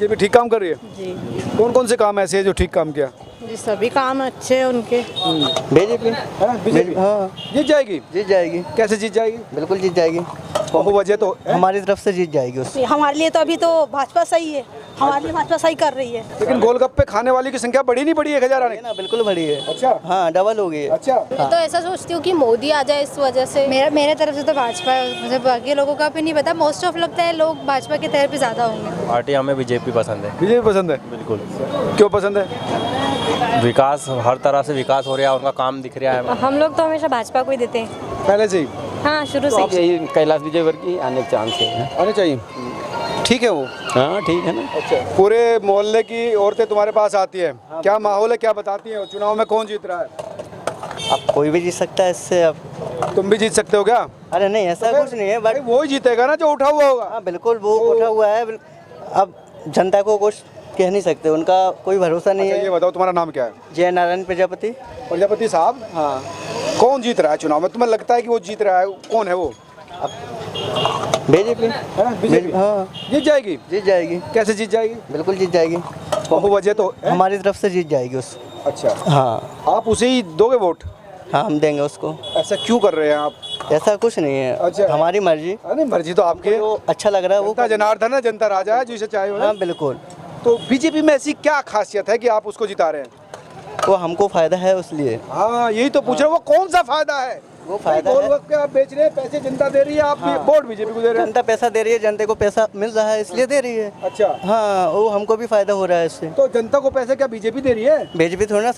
BJP ठीक काम कर रही है? जी कौन कौन से काम ऐसे हैं जो ठीक काम किया? जी सभी काम अच्छे हैं उनके। बीजेपी बीजेपी हाँ जीत जाएगी? जीत जाएगी, कैसे जीत जाएगी? बिल्कुल जीत जाएगी। वो वजह तो है। हमारी तरफ से जीत जाएगी उससे। हमारे लिए तो अभी तो भाजपा सही है, हमारे लिए भाजपा सही कर रही है। लेकिन गोलगप्पे खाने वाली की संख्या बढ़ी नहीं बढ़ी 1000 आने? ना बिल्कुल बढ़ी है। अच्छा हाँ डबल हो गई है। अच्छा मैं तो ऐसा सोचती हूँ कि मोदी आ जाए इस वजह से। मेरे तरफ से तो भाजपा है, मुझे बाकी लोगों का भी नहीं पता। मोस्ट ऑफ लगता है लोग भाजपा की तरफ ज़्यादा होंगे। पार्टी हमें बीजेपी पसंद है। बीजेपी पसंद है? बिल्कुल। क्यों पसंद है? विकास, हर तरह से विकास हो रहा है, उनका काम दिख रहा है। हम लोग तो हमेशा भाजपा को ही देते हैं, पहले से ही हाँ शुरू से। यही कैलाश विजयवर्गीय आने के चांस है। आने चाहिए। ठीक है वो। हाँ ठीक है ना। अच्छा पूरे मोहल्ले की औरतें तुम्हारे पास आती है, क्या माहौल है, क्या बताती हैं चुनाव में कौन जीत रहा है? अब कोई भी जीत सकता है इससे। अब तुम भी जीत सकते हो क्या? अरे नहीं ऐसा कुछ नहीं है, बट वो ही जीतेगा ना जो उठा हुआ होगा। हाँ बिल्कुल वो उठा हुआ है। अब जनता को कुछ कह नहीं सकते, उनका कोई भरोसा नहीं अच्छा, है। ये बताओ तुम्हारा नाम क्या है? जय नारायण प्रजापति। प्रजापति साहब, हाँ कौन जीत रहा है चुनाव में? तुम्हें लगता है कि वो जीत रहा है, कौन है वो? बीजेपी बीजेपी हाँ जीत जाएगी? जीत जाएगी, कैसे जीत जाएगी? बिल्कुल जीत जाएगी। वो वजह तो है। हमारी तरफ से जीत जाएगी उस। अच्छा हाँ आप उसे ही दोगे वोट? हाँ हम देंगे उसको। ऐसा क्यों कर रहे हैं आप? ऐसा कुछ नहीं है। अच्छा। हमारी मर्जी। अरे मर्जी तो आपकी है। जो अच्छा लग रहा है वो। जनता जनार्दन है, जनता राजा है, जिसे चाहे हाँ वो। बिल्कुल। तो बीजेपी में ऐसी क्या खासियत है कि आप उसको जिता रहे हैं? वो हमको फायदा है उसलिए। हाँ यही तो पूछ रहा हूँ, वो कौन सा फायदा है? वो फायदा गोल है। वक्त आप बेच रहे हैं, पैसे जनता दे रही है, आप हाँ। वोट बीजेपी को दे रहे हैं। जनता पैसा दे रही है, जनता को पैसा मिल रहा है इसलिए दे रही है। अच्छा हाँ वो हमको भी फायदा हो रहा है इससे। तो जनता को पैसे क्या बीजेपी दे रही है? बीजेपी थोड़ी ना,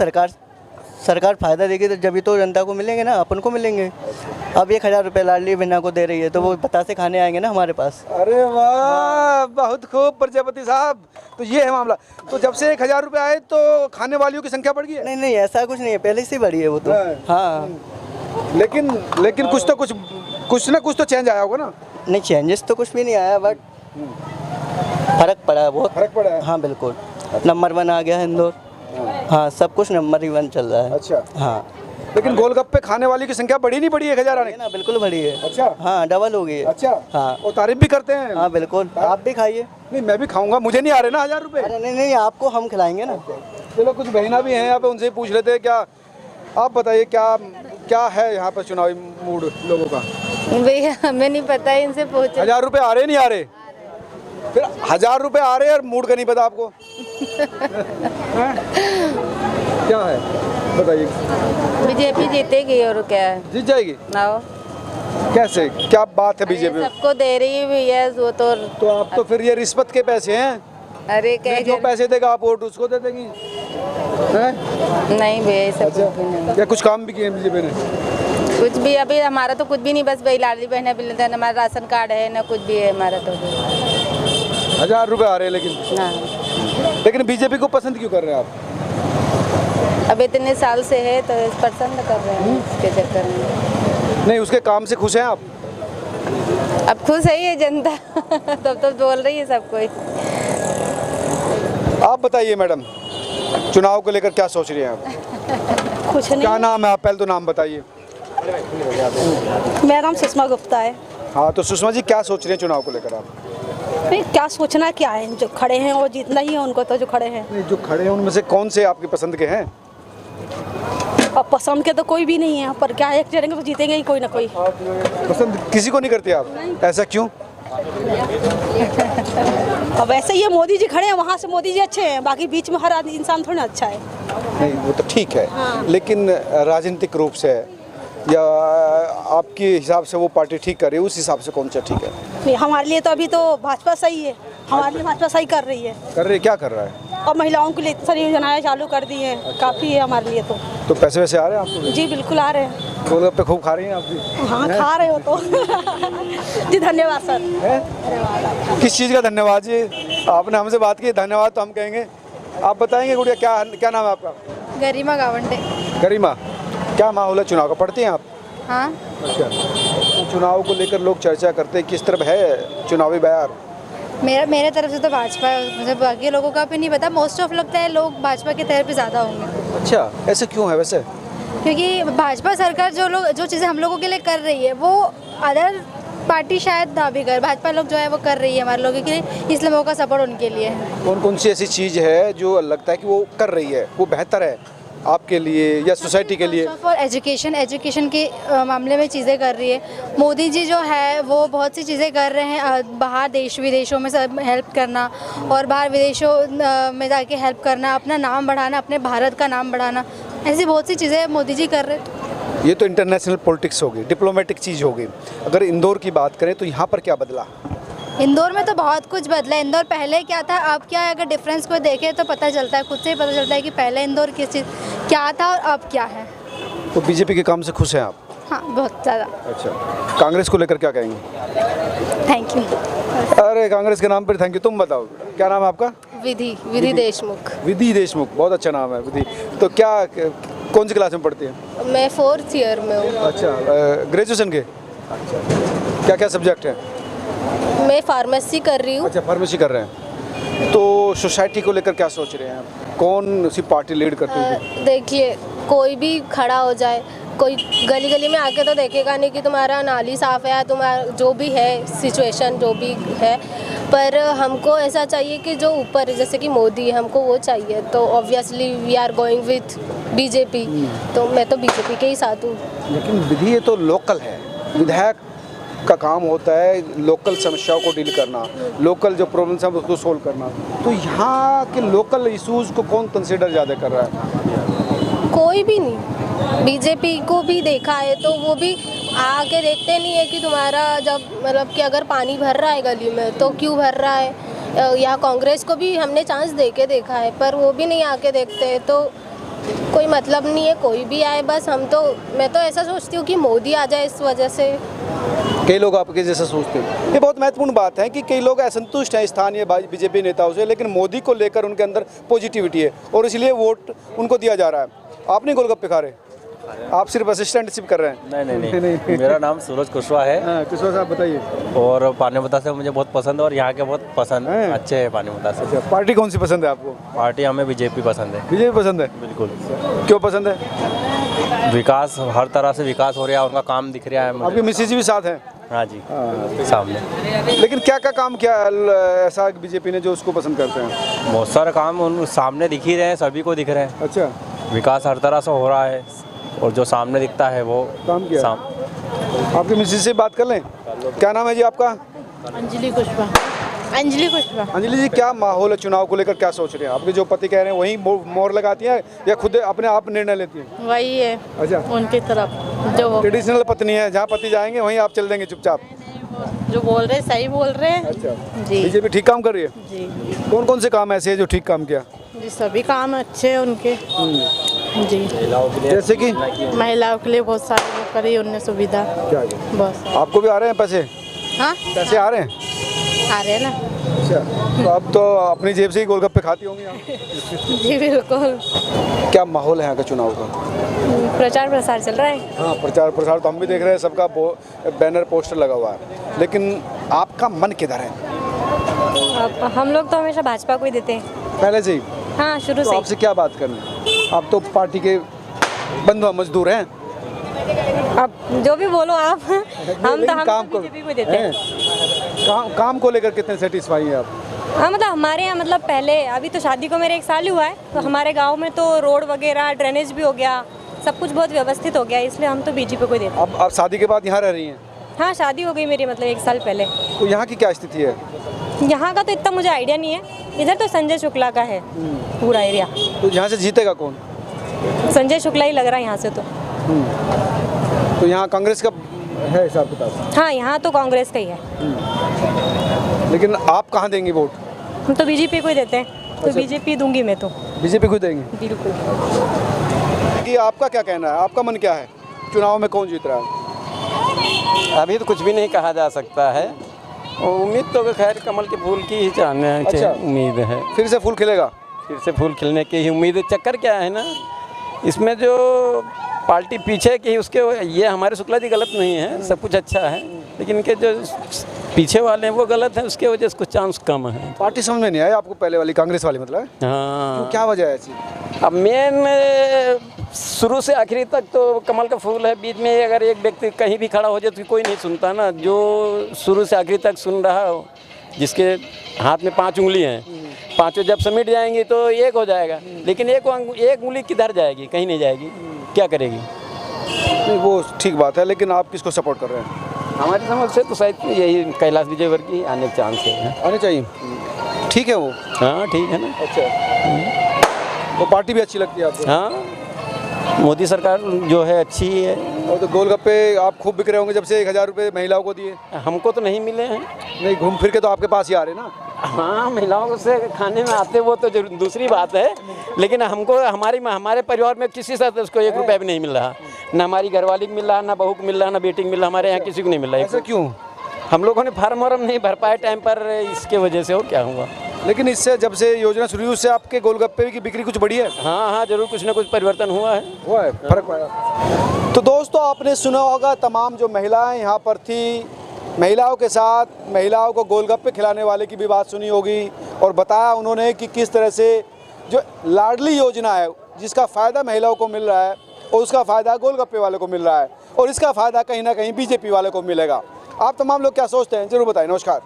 सरकार फायदा देगी तो जब तो जनता को मिलेंगे ना, अपन को मिलेंगे। अब 1000 रुपये लाडली बहना को दे रही है तो वो बतासे खाने आएंगे ना हमारे पास। अरे वाह बहुत खूब प्रजापति साहब। तो ये है मामला। तो जब से 1000 रुपये आए तो खाने वालियों की संख्या बढ़ गई है? नहीं नहीं ऐसा कुछ नहीं है, पहले से बढ़ी है वो तो। हाँ। हाँ लेकिन कुछ ना कुछ तो चेंज आया होगा ना? नहीं चेंजेस तो कुछ भी नहीं आया, बट फर्क पड़ा है बहुत। फर्क पड़ा है? हाँ बिल्कुल। नंबर 1 आ गया है इंदौर। हाँ सब कुछ नंबर 1 चल रहा है। अच्छा हाँ लेकिन गोलगप्पे खाने वाली की संख्या बढ़ी नहीं बढ़ी 1000 आने? ना बिल्कुल बढ़ी है। अच्छा हाँ डबल हो गई है। अच्छा हाँ और तारीफ भी करते हैं? हाँ बिल्कुल, आप भी खाइए। नहीं मैं भी खाऊंगा, मुझे नहीं आ रहे ना 1000 रुपये। अरे नहीं नहीं आपको हम खिलाएंगे ना। चलो कुछ बहना भी हैं यहाँ पे, उनसे पूछ लेते हैं। क्या आप बताइए क्या है यहाँ पर चुनावी मूड लोगों का? भैया हमें नहीं पता है, इनसे पूछो। 1000 रुपये आ रहे नहीं आ रहे? फिर 1000 रुपये आ रहे और मूड का नहीं पता आपको? हैं? क्या है बताइए? बीजेपी जीतेगी और क्या है। जीत जाएगी? आओ कैसे, क्या बात है बीजेपी? सबको दे रही है भैया वो तो आप तो फिर ये रिश्वत के पैसे हैं। अरे जो पैसे देगा आप वोट उसको दे देंगी हैं? नहीं भैया सब अच्छा कुछ भी नहीं। क्या कुछ काम भी किए हैं बीजेपी ने? कुछ भी अभी हमारा तो कुछ भी नहीं, बस भाई लाडली बहना भी लेते हैं, हमारा राशन कार्ड है ना कुछ भी है हमारा तो। 1000 रुपये आ रहे हैं लेकिन? हाँ लेकिन बीजेपी को पसंद क्यों कर रहे हैं आप? अब इतने साल से है तो पसंद कर रहे हैं इसके चक्कर में। नहीं उसके काम से खुश हैं आप? अब खुश है ये जनता तब तो बोल रही है सब कोई। आप बताइए मैडम, चुनाव को लेकर क्या सोच रही हैं आप? कुछ नहीं। क्या नाम है आप? पहले तो नाम बताइए। मेरा नाम सुषमा गुप्ता है। हाँ तो सुषमा जी क्या सोच रही हैं चुनाव को लेकर आप? नहीं क्या सोचना क्या है, जो खड़े हैं वो जीतना ही है उनको, तो जो खड़े हैं। नहीं जो खड़े हैं उनमें से कौन से आपकी पसंद के हैं? अब पसंद के तो कोई भी नहीं है, पर क्या एक जनेंगे तो जीतेंगे ही कोई ना कोई। पसंद किसी को नहीं करते आप? ऐसा क्यों? अब ऐसे ही मोदी जी खड़े हैं, वहाँ से मोदी जी अच्छे हैं, बाकी बीच में हर इंसान थोड़ा अच्छा है। नहीं वो तो ठीक है। लेकिन राजनीतिक रूप से या आपके हिसाब से वो पार्टी ठीक कर रही है, उस हिसाब से कौन सा ठीक है? नहीं हमारे लिए तो अभी तो भाजपा सही है, हमारे लिए भाजपा सही कर रही है। कर रही है? क्या कर रहा है? और महिलाओं के लिए सारी योजनाएं चालू कर दी हैं, काफ़ी है हमारे लिए तो। तो पैसे वैसे आ रहे हैं आपको? जी बिल्कुल आ रहे हैं। गोलगप्पे खूब खा रही हैं आप भी? हाँ खा रहे हो तो जी धन्यवाद सर। है? किस चीज़ का धन्यवाद जी? आपने हमसे बात की, धन्यवाद तो हम कहेंगे। आप बताएंगे गुड़िया क्या नाम है आपका? गरिमा गावंडे। गरिमा, क्या माहौल है चुनाव का? पढ़ती हैं आप? हाँ अच्छा तो चुनाव को लेकर लोग चर्चा करते हैं, किस तरफ है चुनावी बयार? मेरे तरफ से तो भाजपा है, मुझे बाकी लोगों का भी नहीं पता। मोस्ट ऑफ लगता है लोग भाजपा की तरफ ज़्यादा होंगे। अच्छा ऐसे क्यों है वैसे? क्योंकि भाजपा सरकार जो चीज़ें हम लोगों के लिए कर रही है वो अदर पार्टी शायद ना भी कर, भाजपा लोग जो है वो कर रही है हमारे लोगों के लिए, इसलिए लोगों का सपोर्ट उनके लिए है। कौन कौन सी ऐसी चीज़ है जो लगता है कि वो कर रही है, वो बेहतर है आपके लिए या सोसाइटी के लिए? फॉर एजुकेशन के मामले में चीज़ें कर रही है मोदी जी जो है, वो बहुत सी चीज़ें कर रहे हैं। बाहर देश विदेशों में सब हेल्प करना और बाहर विदेशों में जाके हेल्प करना, अपना नाम बढ़ाना, अपने भारत का नाम बढ़ाना, ऐसी बहुत सी चीज़ें मोदी जी कर रहे हैं। ये तो इंटरनेशनल पॉलिटिक्स होगी, डिप्लोमेटिक चीज़ होगी। अगर इंदौर की बात करें तो यहाँ पर क्या बदला? इंदौर में तो बहुत कुछ बदला है। इंदौर पहले क्या था, अब क्या है, अगर डिफरेंस को देखें तो पता चलता है, खुद से ही पता चलता है कि पहले इंदौर किस चीज़ क्या था और अब क्या है। तो बीजेपी के काम से खुश हैं आप? हाँ, बहुत ज़्यादा। अच्छा, कांग्रेस को लेकर क्या कहेंगे? Thank you. अरे कांग्रेस के नाम पर थैंक यू। तुम बताओ, क्या नाम है आपका? विधि देशमुख। विधि देशमुख, बहुत अच्छा नाम है विधि। तो क्या कौन सी क्लास में पढ़ती है? मैं 4th ईयर में हूँ। अच्छा, ग्रेजुएशन के? अच्छा, क्या क्या सब्जेक्ट हैं? मैं फार्मेसी कर रही हूँ। अच्छा, फार्मेसी कर रहे हैं। तो सोसाइटी को लेकर क्या सोच रहे हैं आप? कौन सी पार्टी लीड करती है? देखिए, कोई भी खड़ा हो जाए, कोई गली गली में आके तो देखेगा नहीं कि तुम्हारा नाली साफ़ है या तुम्हारा जो भी है सिचुएशन जो भी है, पर हमको ऐसा चाहिए कि जो ऊपर जैसे कि मोदी, हमको वो चाहिए। तो obviously we are going with BJP. तो मैं तो बीजेपी के ही साथ हूँ। लेकिन विधि ये तो लोकल है, विधायक का काम होता है लोकल समस्याओं को डील करना, लोकल जो प्रॉब्लम्स हैं उसको सोल्व करना। तो यहाँ के लोकल इश्यूज़ को कौन कंसिडर ज़्यादा कर रहा है? कोई भी नहीं। बीजेपी को भी देखा है तो वो भी आके देखते नहीं है कि तुम्हारा जब मतलब कि अगर पानी भर रहा है गली में तो क्यों भर रहा है। या कांग्रेस को भी हमने चांस दे के देखा है, पर वो भी नहीं आके देखते। तो कोई मतलब नहीं है कोई भी आए, बस मैं तो ऐसा सोचती हूँ कि मोदी आ जाए। इस वजह से कई लोग आपके जैसा सोचते हैं। ये बहुत महत्वपूर्ण बात है कि कई लोग असंतुष्ट हैं स्थानीय बीजेपी नेताओं से, लेकिन मोदी को लेकर उनके अंदर पॉजिटिविटी है और इसलिए वोट उनको दिया जा रहा है। आप नहीं गोलगप्पे खा रहे, आप सिर्फ असिस्टेंटशिप कर रहे हैं? नहीं। मेरा नाम सूरज कुशवाहा है। हाँ, कुशवाहा साहब बताइए। और पानीपत से मुझे बहुत पसंद है और यहाँ के बहुत पसंद हैं? अच्छे हैं पानीपत से। अच्छा, पार्टी कौन सी पसंद है आपको? पार्टी हमें बीजेपी पसंद है। बीजेपी पसंद है? बिल्कुल। क्यों पसंद है? विकास, हर तरह से विकास हो रहा है, उनका काम दिख रहा है। आपके मिसेज भी साथ हैं? हाँ जी, सामने। लेकिन क्या क्या काम किया ऐसा बीजेपी ने जो उसको पसंद करते हैं? बहुत सारे काम उन सामने दिख ही रहे हैं, सभी को दिख रहे हैं। अच्छा, विकास हर तरह से हो रहा है और जो सामने दिखता है वो काम किया। आपके मिसेज से बात कर लें। क्या नाम है जी आपका? अंजलि कुशवाहा। अंजलि जी, क्या माहौल है चुनाव को लेकर, क्या सोच रहे हैं? आपके जो पति कह रहे हैं वही मोहर लगाती हैं या खुद अपने आप निर्णय लेती हैं? वही है। अच्छा, उनकी तरफ जो ट्रेडिशनल पत्नी है, जहाँ पति जाएंगे वहीं आप चल देंगे चुपचाप? जो बोल रहे सही बोल रहे हैं। अच्छा जी। बीजेपी ठीक काम कर रही है? जी कौन कौन से काम ऐसे हैं जो ठीक काम किया? जी, सभी काम अच्छे हैं उनके। जी, जैसे कि महिलाओं के लिए बहुत सारी वो करी उनने सुविधा। क्या बस आपको भी आ रहे हैं पैसे? हाँ, पैसे आ रहे हैं? आ रहे हैं ना। अच्छा, तो अब तो अपनी जेब से ही गोलगप्पे खाती होंगी आप? जी बिल्कुल। क्या माहौल है यहाँ का चुनाव का? प्रचार प्रसार चल रहा है। हाँ, प्रचार प्रसार तो हम भी देख रहे हैं, सबका बैनर पोस्टर लगा हुआ है, लेकिन आपका मन किधर है? अब हम लोग तो हमेशा भाजपा को ही देते हैं, पहले से ही? हाँ, शुरू तो से। आपसे क्या बात करनी? आप तो पार्टी के बंधु मजदूर हैं। अब जो भी बोलो आप, हम तो बीजेपी को देते हैं। काम को लेकर कितने सेटिस्फाई हैं आप? हाँ, मतलब हमारे यहाँ मतलब पहले, अभी तो शादी को मेरे 1 साल ही हुआ है, तो हमारे गांव में तो रोड वगैरह, ड्रेनेज भी हो गया, सब कुछ बहुत व्यवस्थित हो गया, इसलिए हम तो बीजेपी को देते हैं। अब आप शादी के बाद यहाँ रह रही हैं? हाँ, शादी हो गई मेरी मतलब 1 साल पहले। तो यहाँ की क्या स्थिति है? यहाँ का तो इतना मुझे आइडिया नहीं है, इधर तो संजय शुक्ला का है पूरा एरिया। तो यहाँ से जीतेगा कौन? संजय शुक्ला ही लग रहा है यहाँ से तो यहाँ कांग्रेस का है हिसाब किताब? हाँ, यहाँ तो कांग्रेस का ही है। लेकिन आप कहाँ देंगे वोट? हम तो बीजेपी को ही देते हैं, तो बीजेपी दूंगी मैं तो। बीजेपी को देंगे? बिल्कुल। कि आपका क्या कहना है, आपका मन क्या है, चुनाव में कौन जीत रहा है? अभी तो कुछ भी नहीं कहा जा सकता है, उम्मीद तो खैर कमल के फूल की ही चाहने अच्छा। उम्मीद है, फिर से फूल खिलेगा? फिर से फूल खिलने की ही उम्मीद है। चक्कर क्या है ना, इसमें जो पार्टी पीछे की उसके, ये हमारे शुक्ला जी गलत नहीं है, सब कुछ अच्छा है, लेकिन इनके जो पीछे वाले हैं वो गलत हैं, उसके वजह से कुछ चांस कम है। पार्टी समझ में नहीं आया आपको, पहले वाली कांग्रेस वाली मतलब? हाँ, क्या वजह है ऐसी? अब मेन शुरू से आखिरी तक तो कमल का फूल है, बीच में अगर एक व्यक्ति कहीं भी खड़ा हो जाए तो कोई नहीं सुनता ना, जो शुरू से आखिरी तक सुन रहा हो, जिसके हाथ में 5 उंगली हैं, पांचों जब समेट जाएंगी तो एक हो जाएगा, लेकिन एक उंगली किधर जाएगी, कहीं नहीं जाएगी, क्या करेगी? नहीं, वो ठीक बात है, लेकिन आप किसको सपोर्ट कर रहे हैं? हमारी समझ से तो शायद यही कैलाश विजयवर्गीय आने के चांस है। आने चाहिए, ठीक है वो। हाँ ठीक है ना। अच्छा, वो पार्टी भी अच्छी लगती है आपको? हाँ, मोदी सरकार जो है अच्छी ही है। और तो गोलगप्पे आप खूब बिक रहे होंगे जब से 1000 रुपये महिलाओं को दिए। हमको तो नहीं मिले हैं। नहीं, घूम फिर के तो आपके पास ही आ रहे ना। हाँ, महिलाओं से खाने में आते वो तो दूसरी बात है, लेकिन हमको हमारे परिवार में किसी सदस्य को 1 रुपया भी नहीं मिल रहा, ना हमारी घरवाली को मिल रहा, ना बहू को मिल रहा, ना बेटी को मिल रहा, हमारे यहाँ किसी को नहीं मिल रहा। ऐसा क्यों? हम लोगों ने फार्म वार्म नहीं भर पाए टाइम पर, इसके वजह से हो क्या हुआ। लेकिन इससे जब से योजना शुरू हुई उससे आपके गोलगप्पे की बिक्री कुछ बढ़ी है? हाँ हाँ, जरूर कुछ ना कुछ परिवर्तन हुआ है, फर्क पड़ा। तो दोस्तों, आपने सुना होगा तमाम जो महिलाएं यहाँ पर थी, महिलाओं के साथ महिलाओं को गोलगप्पे खिलाने वाले की भी बात सुनी होगी, और बताया उन्होंने कि किस तरह से जो लाडली योजना है जिसका फ़ायदा महिलाओं को मिल रहा है और उसका फ़ायदा गोलगप्पे वाले को मिल रहा है, और इसका फ़ायदा कहीं ना कहीं बीजेपी वाले को मिलेगा। आप तमाम लोग क्या सोचते हैं, जरूर बताएं। नमस्कार।